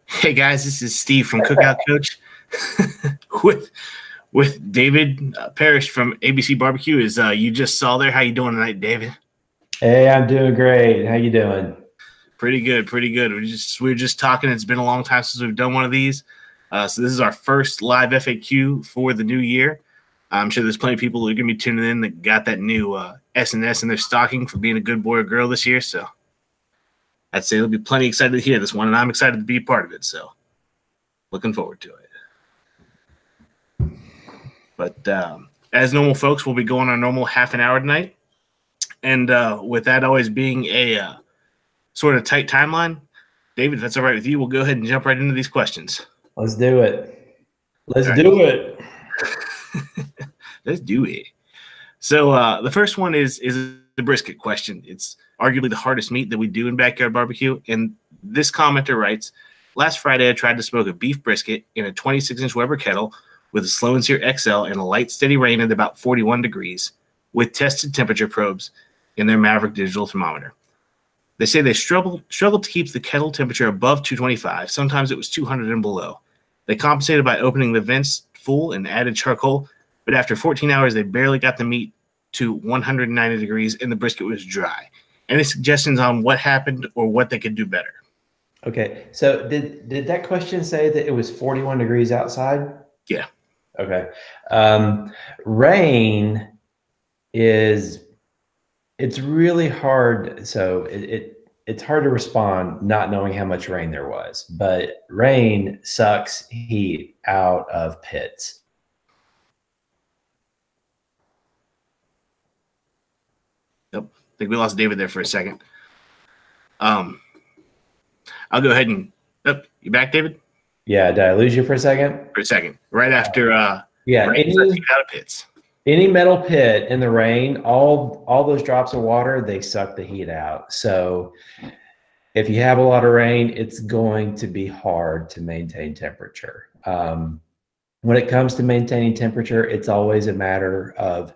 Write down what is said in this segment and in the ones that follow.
Hey guys, this is Steve from Cookout Coach with David Parrish from ABC Barbecue. As you just saw there, how you doing tonight, David? Hey, I'm doing great. How you doing? Pretty good, pretty good. We're just talking. It's been a long time since we've done one of these, so this is our first live FAQ for the new year. I'm sure there's plenty of people who are going to be tuning in that got that new S&S in their stocking for being a good boy or girl this year. So I'd say they'll be plenty excited to hear this one, and I'm excited to be a part of it. So looking forward to it. But as normal, folks, we'll be going our normal half an hour tonight. And with that always being a sort of tight timeline, David, if that's all right with you, we'll go ahead and jump right into these questions. Let's do it. Let's do it. Let's do it. So the first one is the brisket question. It's arguably the hardest meat that we do in backyard barbecue. And this commenter writes, last Friday I tried to smoke a beef brisket in a 26-inch Weber kettle with a Slow & Sear XL and a light steady rain at about 41 degrees with tested temperature probes in their Maverick Digital thermometer. They say they struggled to keep the kettle temperature above 225. Sometimes it was 200 and below. They compensated by opening the vents full and added charcoal, but after 14 hours, they barely got the meat to 190 degrees and the brisket was dry. Any suggestions on what happened or what they could do better? Okay, so did that question say that it was 41 degrees outside? Yeah. Okay. Rain it's really hard. So it's hard to respond not knowing how much rain there was, but rain sucks heat out of pits. Yep. I think we lost David there for a second. I'll go ahead and you back, David? Yeah, did I lose you for a second? For a second. Right after yeah, rain sucks heat out of pits. Any metal pit in the rain, all those drops of water, they suck the heat out. So if you have a lot of rain, it's going to be hard to maintain temperature. When it comes to maintaining temperature, it's always a matter of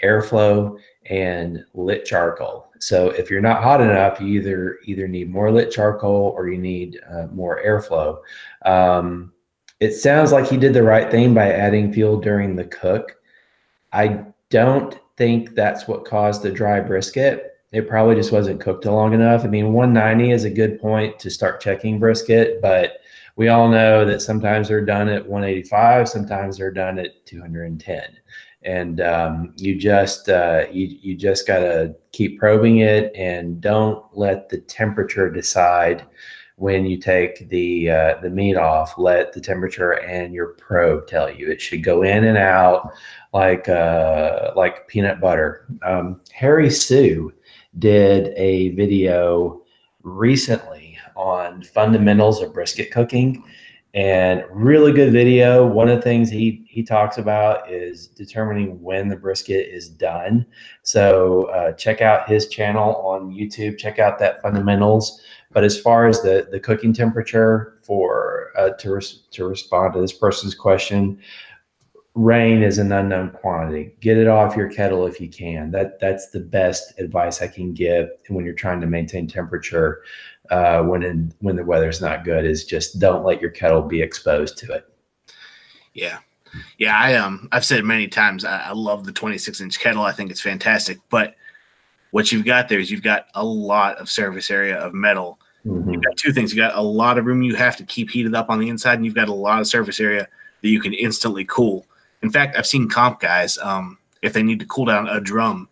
airflow and lit charcoal. So if you're not hot enough, you either need more lit charcoal or you need more airflow. It sounds like he did the right thing by adding fuel during the cook. I don't think that's what caused the dry brisket. It probably just wasn't cooked long enough. I mean, 190 is a good point to start checking brisket, but we all know that sometimes they're done at 185, sometimes they're done at 210. And you just got to keep probing it and don't let the temperature decide when you take the meat off. Let the temperature and your probe tell you. It should go in and out like peanut butter. Harry Sue did a video recently on fundamentals of brisket cooking, and really good video. One of the things he talks about is determining when the brisket is done. So check out his channel on YouTube. Check out that fundamentals. But as far as the cooking temperature for to respond to this person's question, rain is an unknown quantity. Get it off your kettle if you can. That's the best advice I can give when you're trying to maintain temperature when the weather's not good, is just don't let your kettle be exposed to it. Yeah. I've said many times I love the 26-inch kettle. I think it's fantastic. But what you've got there is you've got a lot of surface area of metal. Mm-hmm. You've got two things. You got a lot of room you have to keep heated up on the inside, and you've got a lot of surface area that you can instantly cool. In fact, I've seen comp guys, if they need to cool down a drum,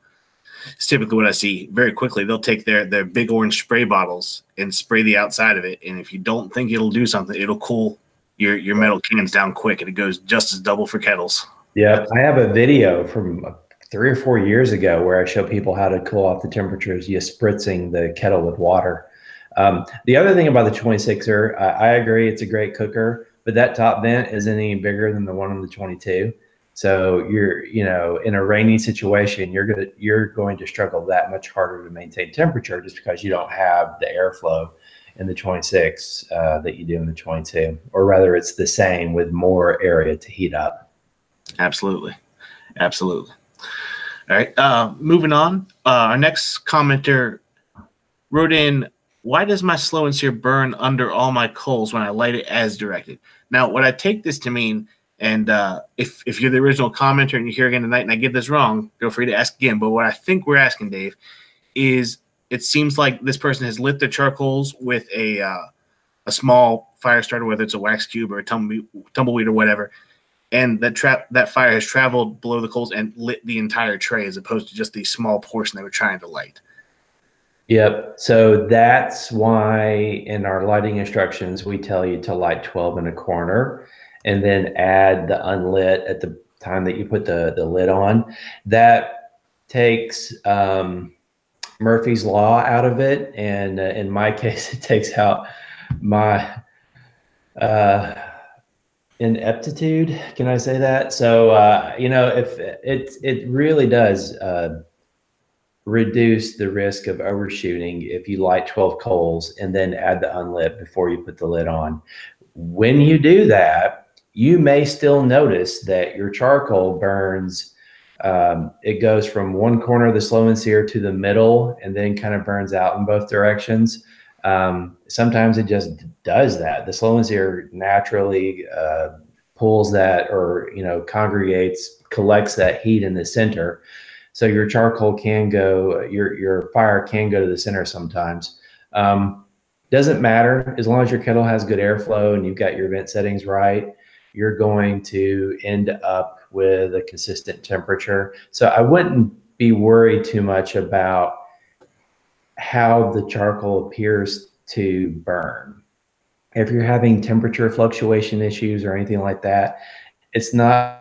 it's typically what I see very quickly. They'll take their big orange spray bottles and spray the outside of it. And if you don't think it'll do something, it'll cool your metal cans down quick, and it goes just as double for kettles. Yeah, I have a video from 3 or 4 years ago where I show people how to cool off the temperatures just spritzing the kettle with water. The other thing about the 26er, I agree, it's a great cooker, but that top vent isn't any bigger than the one on the 22. So you're, in a rainy situation, you're going to struggle that much harder to maintain temperature just because you don't have the airflow in the 26 that you do in the 22, or rather it's the same with more area to heat up. Absolutely. All right. Moving on. Our next commenter wrote in why does my slow and sear burn under all my coals when I light it as directed? Now, what I take this to mean, and if you're the original commenter and you're here again tonight and I get this wrong, feel free to ask again. But what I think we're asking, Dave, is it seems like this person has lit their charcoals with a small fire starter, whether it's a wax cube or a tumbleweed or whatever, and that fire has traveled below the coals and lit the entire tray as opposed to just the small portion they were trying to light. Yep. So that's why in our lighting instructions, we tell you to light 12 in a corner and then add the unlit at the time that you put the lid on. That takes Murphy's Law out of it. And in my case, it takes out my ineptitude. Can I say that? So, you know, if it really does reduce the risk of overshooting if you light 12 coals and then add the unlit before you put the lid on. When you do that, you may still notice that your charcoal burns. It goes from one corner of the slow and sear to the middle and then kind of burns out in both directions. Sometimes it just does that. The slow and sear naturally pulls that, or, you know, collects that heat in the center. So your charcoal can go, your fire can go to the center sometimes. Doesn't matter, as long as your kettle has good airflow and you've got your vent settings right, you're going to end up with a consistent temperature. So I wouldn't be worried too much about how the charcoal appears to burn. If you're having temperature fluctuation issues or anything like that, it's not.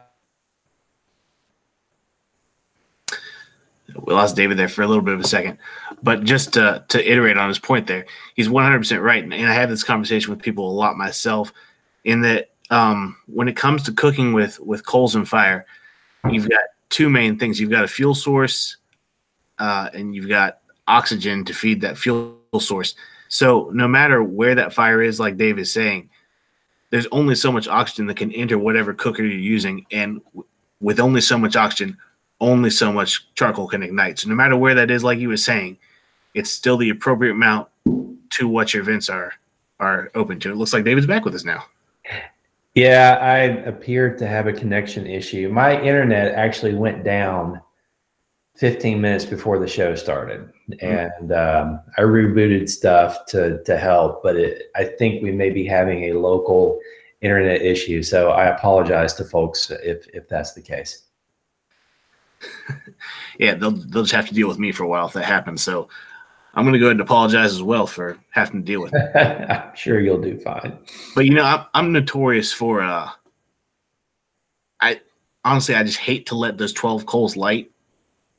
We lost David there for a little bit of a second, but just to iterate on his point there, he's 100% right. And I have this conversation with people a lot myself, in that when it comes to cooking with coals and fire, you've got two main things. You've got a fuel source and you've got oxygen to feed that fuel source. So no matter where that fire is, like Dave is saying, there's only so much oxygen that can enter whatever cooker you're using. And with only so much oxygen, only so much charcoal can ignite. So no matter where that is, like you were saying, it's still the appropriate amount to what your vents are open to. It looks like David's back with us now. Yeah, I appeared to have a connection issue. My internet actually went down 15 minutes before the show started, and I rebooted stuff to help, but I think we may be having a local internet issue. So I apologize to folks if that's the case. Yeah, they'll just have to deal with me for a while if that happens. So I'm going to go ahead and apologize as well for having to deal with it. I'm sure you'll do fine. But, you know, I'm notorious for I just hate to let those 12 coals light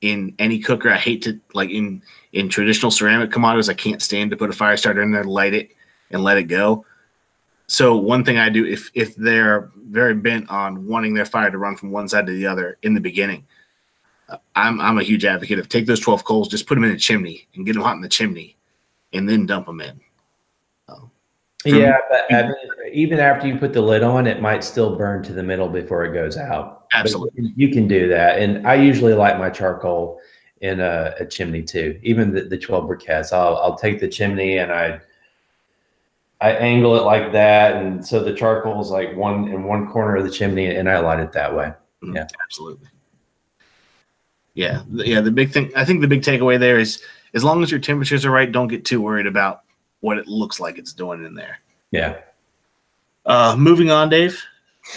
in any cooker. I hate to, like, in traditional ceramic commodities, I can't stand to put a fire starter in there to light it and let it go. So one thing I do, if they're very bent on wanting their fire to run from one side to the other in the beginning, I'm a huge advocate of take those 12 coals, just put them in a chimney and get them hot in the chimney and then dump them in. Yeah, but even after you put the lid on, it might still burn to the middle before it goes out. Absolutely. But you can do that. And I usually light my charcoal in a chimney too, even the 12 briquettes. I'll take the chimney and I angle it like that. And so the charcoal is like in one corner of the chimney, and I light it that way. Yeah, absolutely. Yeah. The big thing, I think the big takeaway there is, as long as your temperatures are right, don't get too worried about what it looks like it's doing in there. Yeah. Moving on, Dave.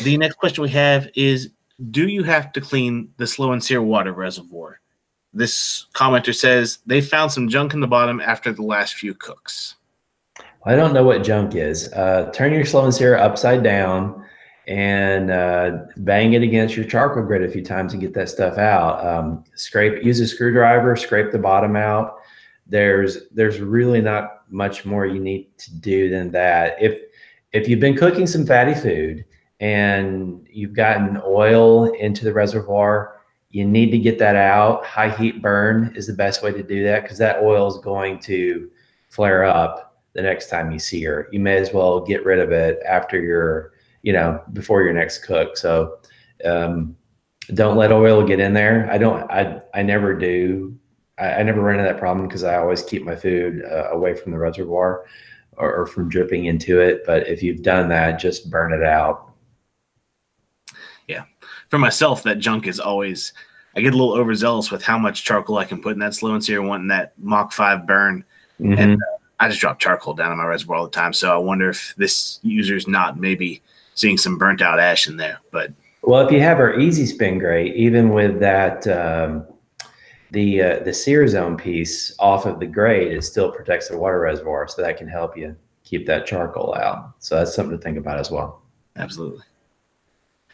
The next question we have is, do you have to clean the slow and sear water reservoir? This commenter says they found some junk in the bottom after the last few cooks. I don't know what junk is. Turn your slow and sear upside down and bang it against your charcoal grid a few times and get that stuff out. Use a screwdriver, scrape the bottom out. There's really not much more you need to do than that. If you've been cooking some fatty food and you've gotten oil into the reservoir, you need to get that out. High heat burn is the best way to do that, because that oil is going to flare up the next time you sear. You may as well get rid of it after before your next cook. So don't let oil get in there. I never do I never ran into that problem because I always keep my food away from the reservoir or from dripping into it. But if you've done that, just burn it out. Yeah. For myself, that junk is always, I get a little overzealous with how much charcoal I can put in that slow and sear, wanting that Mach 5 burn. Mm-hmm. And I just drop charcoal down in my reservoir all the time. So I wonder if this user's not maybe seeing some burnt out ash in there. But well, if you have our easy spin grate, even with that, the sear zone piece off of the grate, it still protects the water reservoir. So that can help you keep that charcoal out. So that's something to think about as well. Absolutely.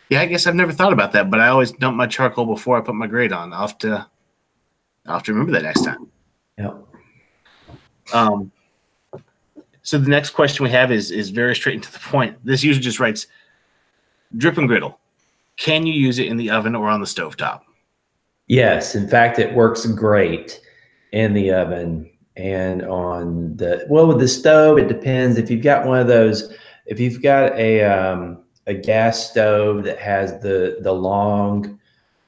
Yeah, I guess I've never thought about that, but I always dump my charcoal before I put my grate on. I'll have to remember that next time. Yep. So the next question we have is very straight and to the point. This user just writes, drip and griddle. Can you use it in the oven or on the stovetop? Yes. In fact, it works great in the oven and on the, well, with the stove, it depends. If you've got one of those, if you've got a gas stove that has the long,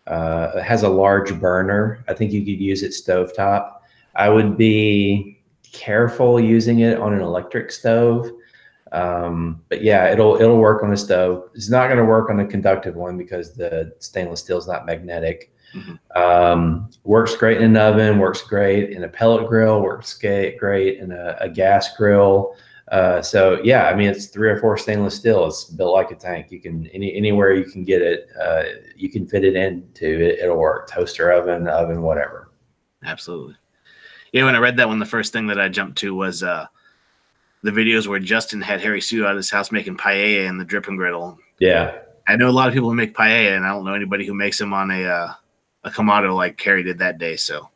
has a large burner, I think you could use it stovetop. I would be careful using it on an electric stove. But yeah, it'll work on a stove. It's not going to work on a conductive one because the stainless steel is not magnetic. Mm-hmm. Works great in an oven, works great in a pellet grill, works great in a gas grill. So yeah, I mean, it's 3 or 4 stainless steel. It's built like a tank. You can, anywhere you can get it, you can fit it into it. It'll work. Toaster oven, whatever. Absolutely. Yeah. When I read that one, the first thing that I jumped to was, the videos where Justin had Harry Sue out of his house making paella in the drip and griddle. Yeah. I know a lot of people who make paella, and I don't know anybody who makes them on a Kamado like Harry did that day. So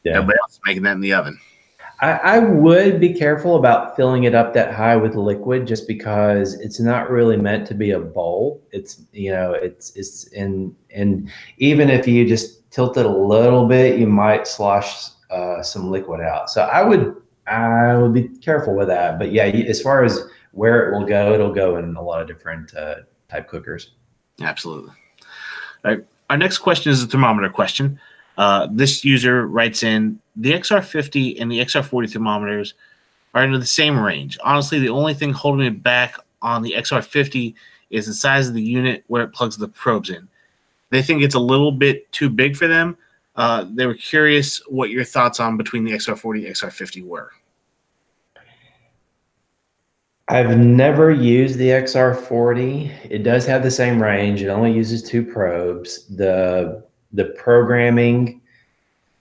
yeah, everybody else is making that in the oven. I would be careful about filling it up that high with liquid, just because it's not really meant to be a bowl. It's, you know, it's in, and even if you just tilt it a little bit, you might slosh some liquid out. So I would be careful with that. But yeah, as far as where it will go, it'll go in a lot of different type cookers. Absolutely. All right. Our next question is a thermometer question. This user writes in, the XR50 and the XR40 thermometers are in the same range. Honestly, the only thing holding me back on the XR50 is the size of the unit where it plugs the probes in. They think it's a little bit too big for them. They were curious what your thoughts on between the XR40 and XR50 were. I've never used the XR40. It does have the same range. It only uses 2 probes. The programming,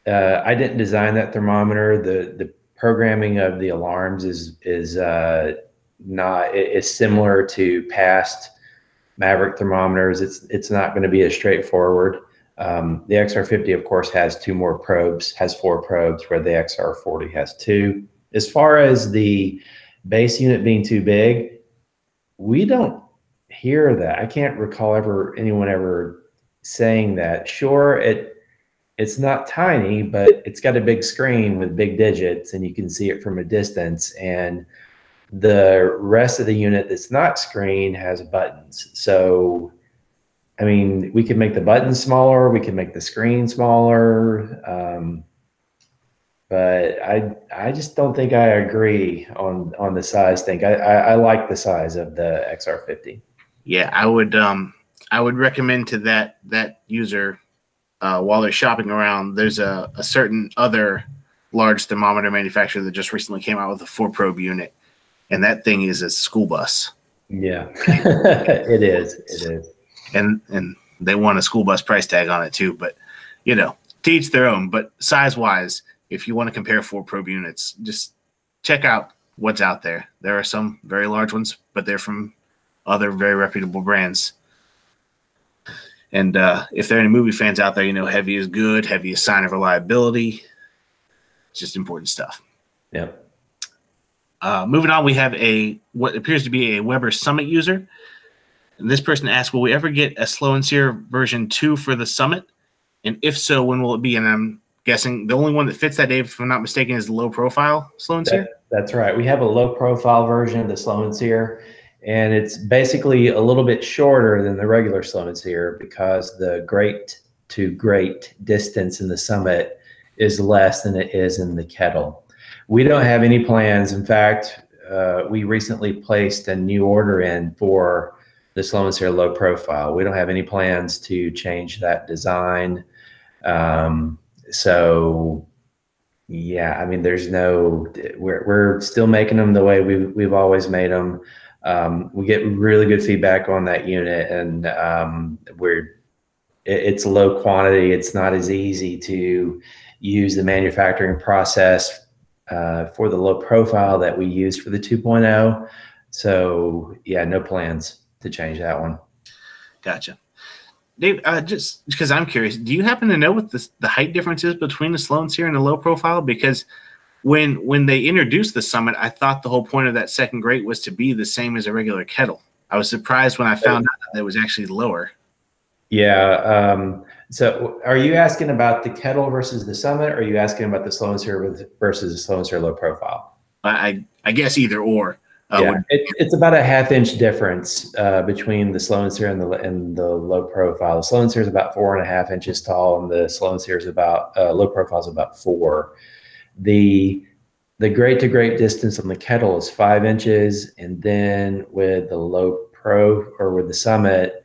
I didn't design that thermometer. The programming of the alarms is similar to past Maverick thermometers. It's not going to be as straightforward. The XR50, of course, has 2 more probes, has 4 probes, where the XR40 has 2. As far as the base unit being too big, we don't hear that. I can't recall anyone ever saying that. Sure, it's not tiny, but it's got a big screen with big digits, and you can see it from a distance. And the rest of the unit that's not screen has buttons. So, I mean, we could make the buttons smaller, we can make the screen smaller, but I just don't think I agree on the size thing. I like the size of the XR50. Yeah, I would recommend to that user, while they're shopping around, there's a certain other large thermometer manufacturer that just recently came out with a 4-probe unit, and that thing is a school bus. Yeah, it is. And they want a school bus price tag on it too. But, you know, to each their own. But size-wise, if you want to compare 4-probe units, just check out what's out there. There are some very large ones, but they're from other very reputable brands. And if there are any movie fans out there, you know, heavy is good. Heavy is a sign of reliability. It's just important stuff. Yep. Moving on, we have what appears to be a Weber Summit user. And this person asks, will we ever get a Slow and Sear version 2 for the Summit? And if so, when will it be? And I'm guessing the only one that fits that, Dave, if I'm not mistaken, is the low profile Slow and Sear. That's right. We have a low profile version of the Slow and Sear, and it's basically a little bit shorter than the regular Slow and Sear because the grate to grate distance in the Summit is less than it is in the kettle. We don't have any plans. In fact, we recently placed a new order in for the Slow and Sear low profile. We don't have any plans to change that design. So yeah, I mean, there's no, we're still making them the way we've always made them. We get really good feedback on that unit, and it's low quantity. It's not as easy to use the manufacturing process for the low profile that we use for the 2.0. So yeah, no plans to change that one. Gotcha. Dave, just because I'm curious, do you happen to know what the height difference is between the Slow and Sear and the low profile? Because when they introduced the Summit, I thought the whole point of that second grate was to be the same as a regular kettle. I was surprised when I found out that it was actually lower. Yeah. So are you asking about the kettle versus the Summit, or are you asking about the Slow and Sear versus the Slow and Sear low profile? I guess either or. Yeah, it's about a ½ inch difference between the Slow and Sear and the low profile. The Slow and Sear is about 4.5 inches tall, and the Slow and Sear is about low profile is about 4. The grate to grate distance on the kettle is 5 inches, and then with the low pro or with the Summit,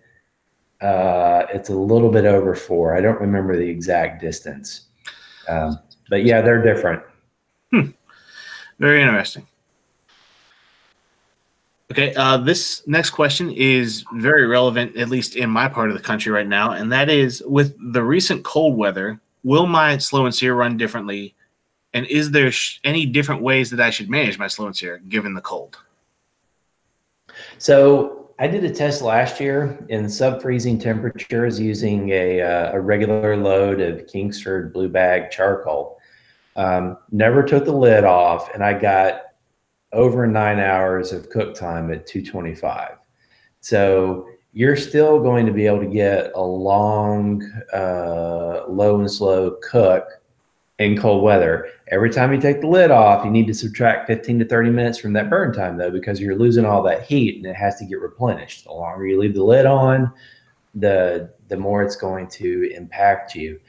it's a little bit over 4. I don't remember the exact distance, but yeah, they're different. Very interesting. Okay, this next question is very relevant, at least in my part of the country right now, and that is, with the recent cold weather, will my Slow and Sear run differently? And is there any different ways that I should manage my Slow and Sear given the cold? So I did a test last year in sub-freezing temperatures using a regular load of Kingsford Blue Bag charcoal. Never took the lid off, and I got over 9 hours of cook time at 225. So you're still going to be able to get a long, low and slow cook in cold weather. Every time you take the lid off, you need to subtract 15 to 30 minutes from that burn time, though, because you're losing all that heat and it has to get replenished. The longer you leave the lid on, the more it's going to impact you.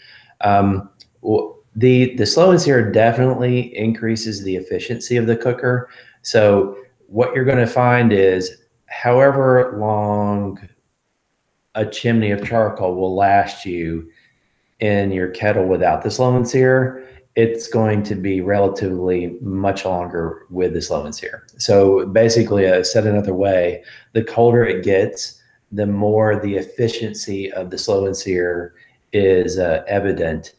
The Slow and Sear definitely increases the efficiency of the cooker. So what you're going to find is, however long a chimney of charcoal will last you in your kettle without the Slow and Sear, it's going to be relatively much longer with the Slow and Sear. So basically, said another way, the colder it gets, the more the efficiency of the Slow and Sear is evident.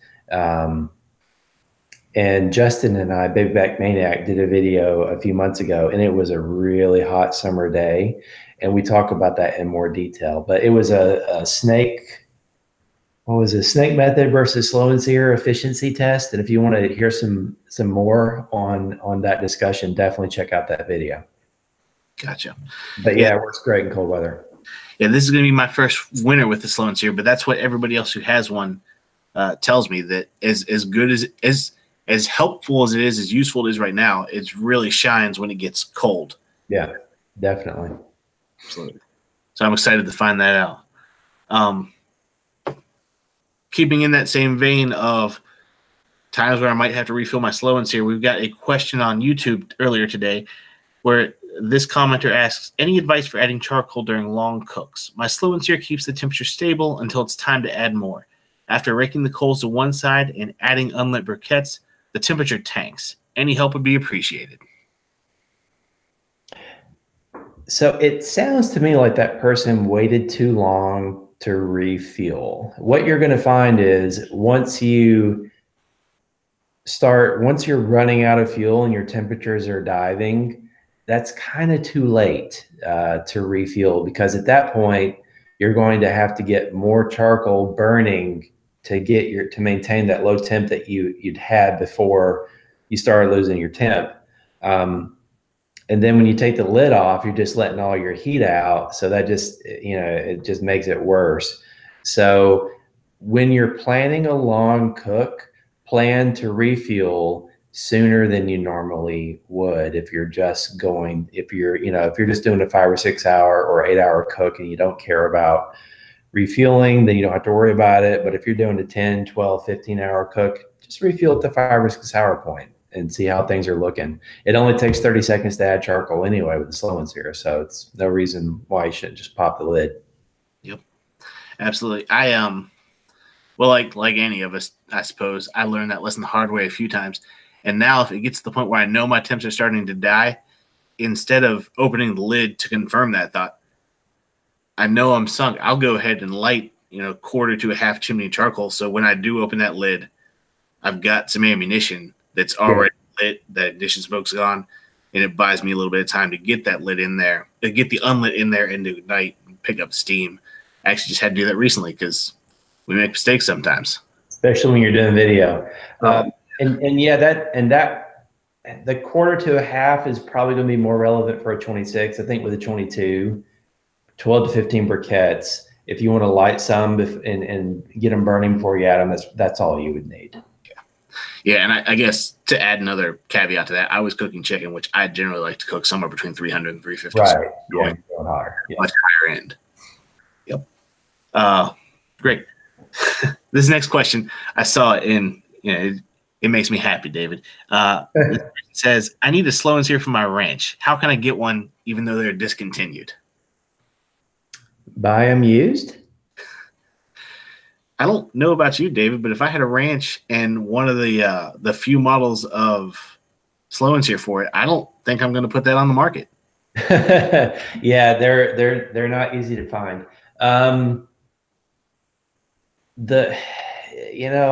And Justin and I, Big Back Maniac, did a video a few months ago, and it was a really hot summer day. And we talk about that in more detail. But it was a snake, what was it, snake method versus Slow and Sear efficiency test. And if you want to hear some more on that discussion, definitely check out that video. Gotcha. But yeah, it works great in cold weather. Yeah, this is going to be my first winter with the Slow and Sear, but that's what everybody else who has one tells me, that as good as helpful as it is, as useful it is right now, it really shines when it gets cold. Yeah, definitely. Absolutely. So I'm excited to find that out. Keeping in that same vein of times where I might have to refill my Slow and Sear, we've got a question on YouTube earlier today where this commenter asks, any advice for adding charcoal during long cooks? My Slow and Sear keeps the temperature stable until it's time to add more. After raking the coals to one side and adding unlit briquettes, the temperature tanks. Any help would be appreciated. So it sounds to me like that person waited too long to refuel. What you're going to find is once you're running out of fuel and your temperatures are diving, that's kind of too late to refuel, because at that point you're going to have to get more charcoal burning to maintain that low temp that you'd had before you started losing your temp. And then when you take the lid off, you're just letting all your heat out. So that just, it just makes it worse. So when you're planning a long cook, plan to refuel sooner than you normally would. If you're just doing a 5 or 6 hour or 8 hour cook and you don't care about refueling, then you don't have to worry about it. But if you're doing a 10, 12, 15 hour cook, just refuel at the fire risk sour point and see how things are looking. It only takes 30 seconds to add charcoal anyway with the slow and sear, so it's no reason why you shouldn't just pop the lid. Yep, absolutely. Well, like any of us, I suppose, I learned that lesson the hard way a few times. And now if it gets to the point where I know my temps are starting to die, instead of opening the lid to confirm that thought, I know I'm sunk. I'll go ahead and light, quarter to a half chimney charcoal. So when I do open that lid, I've got some ammunition that's already lit, that ignition smoke's gone, and it buys me a little bit of time to get that lid in there, to get the unlit in there and to ignite and pick up steam. I actually just had to do that recently because we make mistakes sometimes, especially when you're doing video. The quarter to a half is probably going to be more relevant for a 26. I think with a 22, 12 to 15 briquettes, if you want to light some and get them burning before you add them, that's all you would need. Yeah, and I guess to add another caveat to that, I was cooking chicken, which I generally like to cook somewhere between 300 and 350. Right. Yeah, going higher. Yeah. Much higher end. Yep. Great. This next question, I saw it in, it makes me happy, David. It says, I need a slow and sear for my ranch. How can I get one even though they're discontinued? Buy them used? I don't know about you, David, but if I had a ranch and one of the few models of slow and sear for it, I don't think I'm going to put that on the market. Yeah, they're not easy to find. I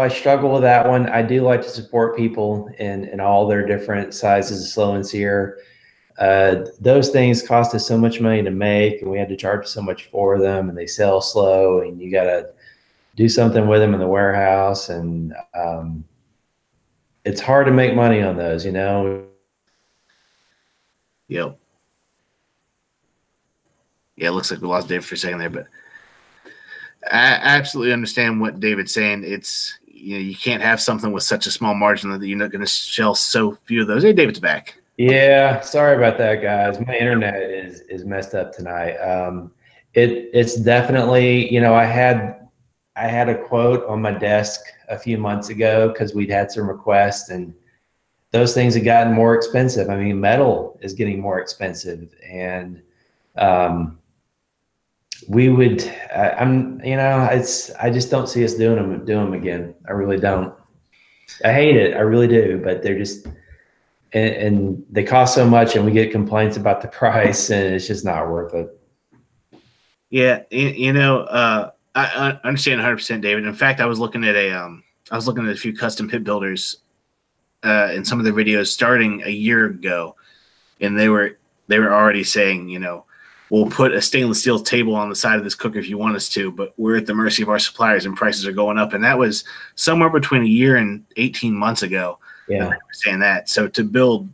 struggle with that one. I do like to support people in all their different sizes of slow and sear. Those things cost us so much money to make, and we had to charge so much for them, and they sell slow, and you got to do something with them in the warehouse, and it's hard to make money on those, Yep. Yeah, it looks like we lost David for a second there, but I absolutely understand what David's saying. It's, you can't have something with such a small margin that you're not going to sell so few of those. Hey, David's back. Yeah, sorry about that, guys. My internet is messed up tonight. It's definitely, I had a quote on my desk a few months ago because we'd had some requests, and those things have gotten more expensive. I mean, metal is getting more expensive, and I just don't see us doing them again. I really don't. I hate it. I really do. But they're just, and they cost so much, and we get complaints about the price, and it's just not worth it. Yeah, I understand 100%, David. In fact, I was looking at a few custom pit builders in some of their videos starting a year ago, and they were already saying, we'll put a stainless steel table on the side of this cooker if you want us to, but we're at the mercy of our suppliers and prices are going up. And that was somewhere between a year and 18 months ago. Yeah, they were saying that. So to build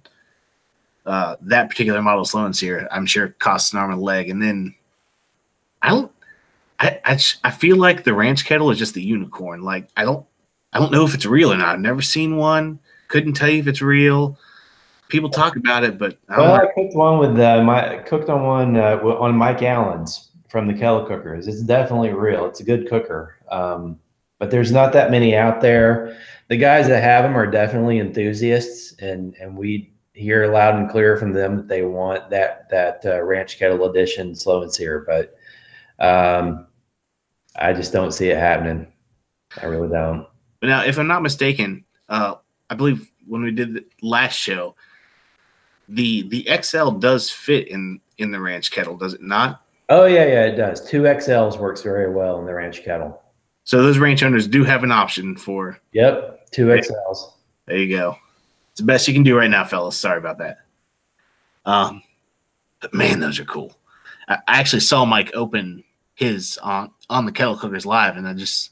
that particular model slow and sear, I'm sure costs an arm and a leg. And then I feel like the ranch kettle is just the unicorn. Like I don't know if it's real or not. I've never seen one. Couldn't tell you if it's real. People talk about it, but I cooked one with on Mike Allen's from the kettle cookers. It's definitely real. It's a good cooker, but there's not that many out there. The guys that have them are definitely enthusiasts, and we hear loud and clear from them that they want that ranch kettle edition slow and sear. But I just don't see it happening. I really don't. But now, if I'm not mistaken, I believe when we did the last show, the XL does fit in the ranch kettle, does it not? Oh yeah, it does. 2 XLs works very well in the ranch kettle. So those ranch owners do have an option for. Yep, 2 XLs. There you go. It's the best you can do right now, fellas. Sorry about that. But man, those are cool. I actually saw Mike open his on the kettle cookers live, and I was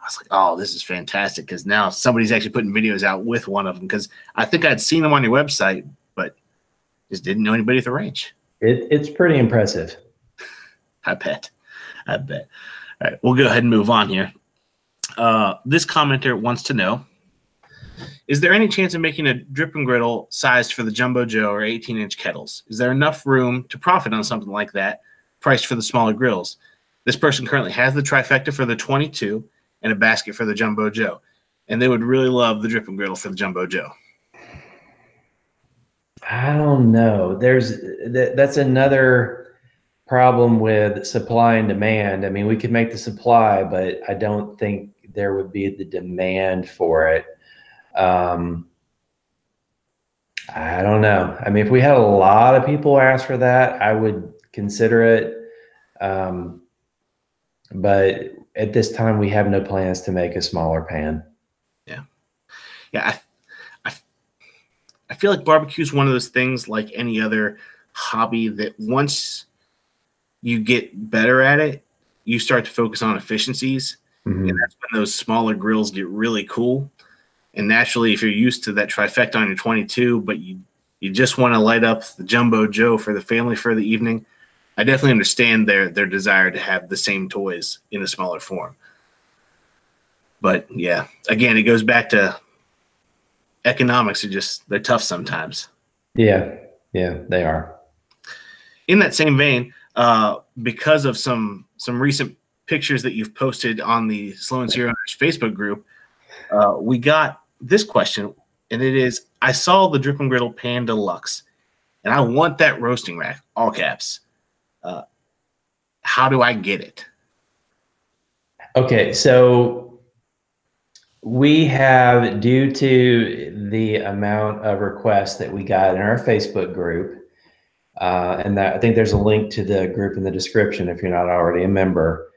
like, oh, this is fantastic, because now somebody's actually putting videos out with one of them, because I think I'd seen them on your website, but just didn't know anybody at the ranch. It's pretty impressive. I bet. All right, we'll go ahead and move on here. This commenter wants to know, is there any chance of making a drip and griddle sized for the Jumbo Joe or 18-inch kettles? Is there enough room to profit on something like that, priced for the smaller grills? This person currently has the Trifecta for the 22 and a basket for the Jumbo Joe. and they would really love the dripping griddle for the Jumbo Joe. I don't know. That's another problem with supply and demand. I mean, we could make the supply, but I don't think there would be the demand for it. I don't know. I mean, if we had a lot of people ask for that, I would consider it. But at this time, we have no plans to make a smaller pan. Yeah. I feel like barbecue is one of those things, like any other hobby, that once you get better at it, you start to focus on efficiencies. Mm-hmm. And that's when those smaller grills get really cool. And naturally, if you're used to that trifecta on your 22, but you just want to light up the Jumbo Joe for the family for the evening, I definitely understand their desire to have the same toys in a smaller form. But yeah, again, it goes back to economics. They're tough sometimes. Yeah, they are. In that same vein, because of some recent pictures that you've posted on the Slow and Sear Owners Facebook group, we got this question, and it is: I saw the Drip and Griddle Pan Deluxe, and I want that roasting rack, all caps. How do I get it? Okay, so we have, due to the amount of requests that we got in our Facebook group, and that I think there's a link to the group in the description if you're not already a member,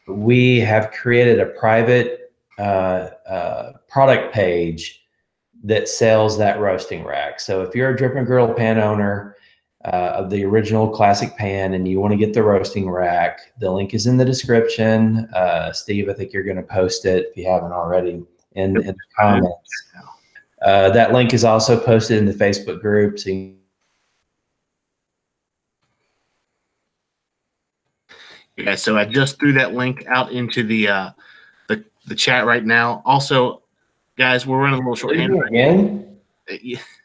we have created a private product page that sells that roasting rack. So if you're a Drip and Griddle pan owner of the original classic pan and you want to get the roasting rack, the link is in the description. Steve, I think you're going to post it if you haven't already in the comments. That link is also posted in the Facebook group. So yeah, so I just threw that link out into the chat right now. Also, guys, we're running a little short-handed again.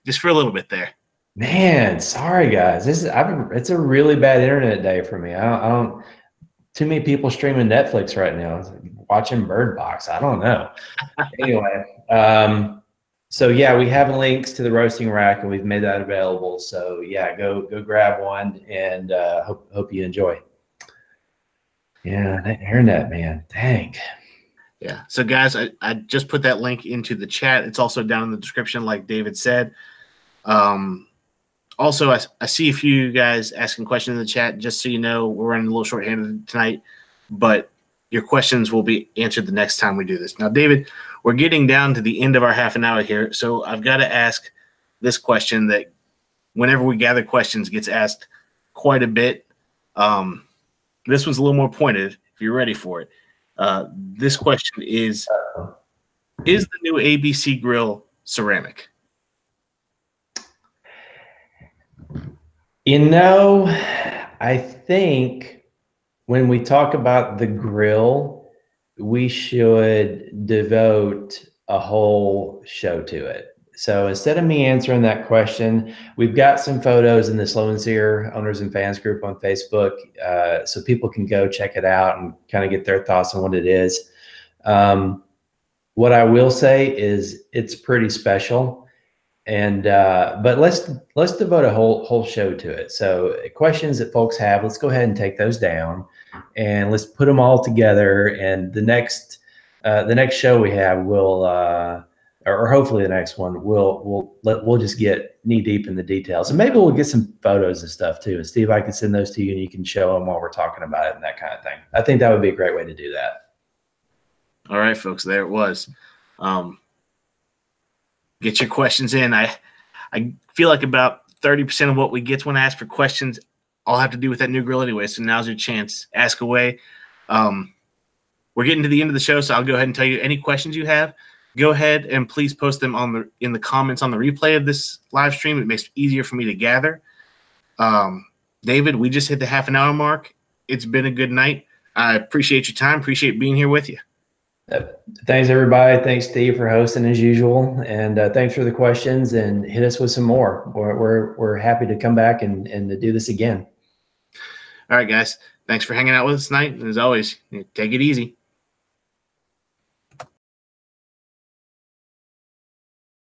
Just for a little bit there. Man, sorry guys. It's a really bad internet day for me. I don't too many people streaming Netflix right now, watching Bird Box. I don't know. Anyway, so yeah, we have links to the roasting rack and we've made that available. So yeah, go grab one and hope you enjoy. Yeah, that internet, man. Dang. Yeah. So guys, I just put that link into the chat. It's also down in the description, like David said. Also, I see a few of you guys asking questions in the chat. Just so you know, we're running a little short-handed tonight, but your questions will be answered the next time we do this. Now, David, we're getting down to the end of our half an hour here, so I've got to ask this question that whenever we gather questions gets asked quite a bit. This one's a little more pointed if you're ready for it. This question is the new ABC grill ceramic? You know, I think when we talk about the grill, we should devote a whole show to it. So instead of me answering that question, we've got some photos in the Slow and Sear Owners and Fans group on Facebook, so people can go check it out and kind of get their thoughts on what it is. What I will say is it's pretty special. And but let's devote a whole show to it. So questions that folks have, let's go ahead and take those down and let's put them all together. And the next show we have will or hopefully the next one we'll just get knee deep in the details. And maybe we'll get some photos and stuff too. And Steve, I can send those to you and you can show them while we're talking about it and that kind of thing. I think that would be a great way to do that. All right, folks, there it was. Get your questions in. I feel like about 30% of what we get when I ask for questions all have to do with that new grill anyway. So now's your chance. Ask away. We're getting to the end of the show, so I'll go ahead and tell you any questions you have. Go ahead and please post them in the comments on the replay of this live stream. It makes it easier for me to gather. David, we just hit the half an hour mark. It's been a good night. I appreciate your time. Appreciate being here with you. Thanks, everybody. Thanks, Steve, for hosting as usual. And thanks for the questions and hit us with some more. We're happy to come back and to do this again. All right, guys. Thanks for hanging out with us tonight. And as always, take it easy.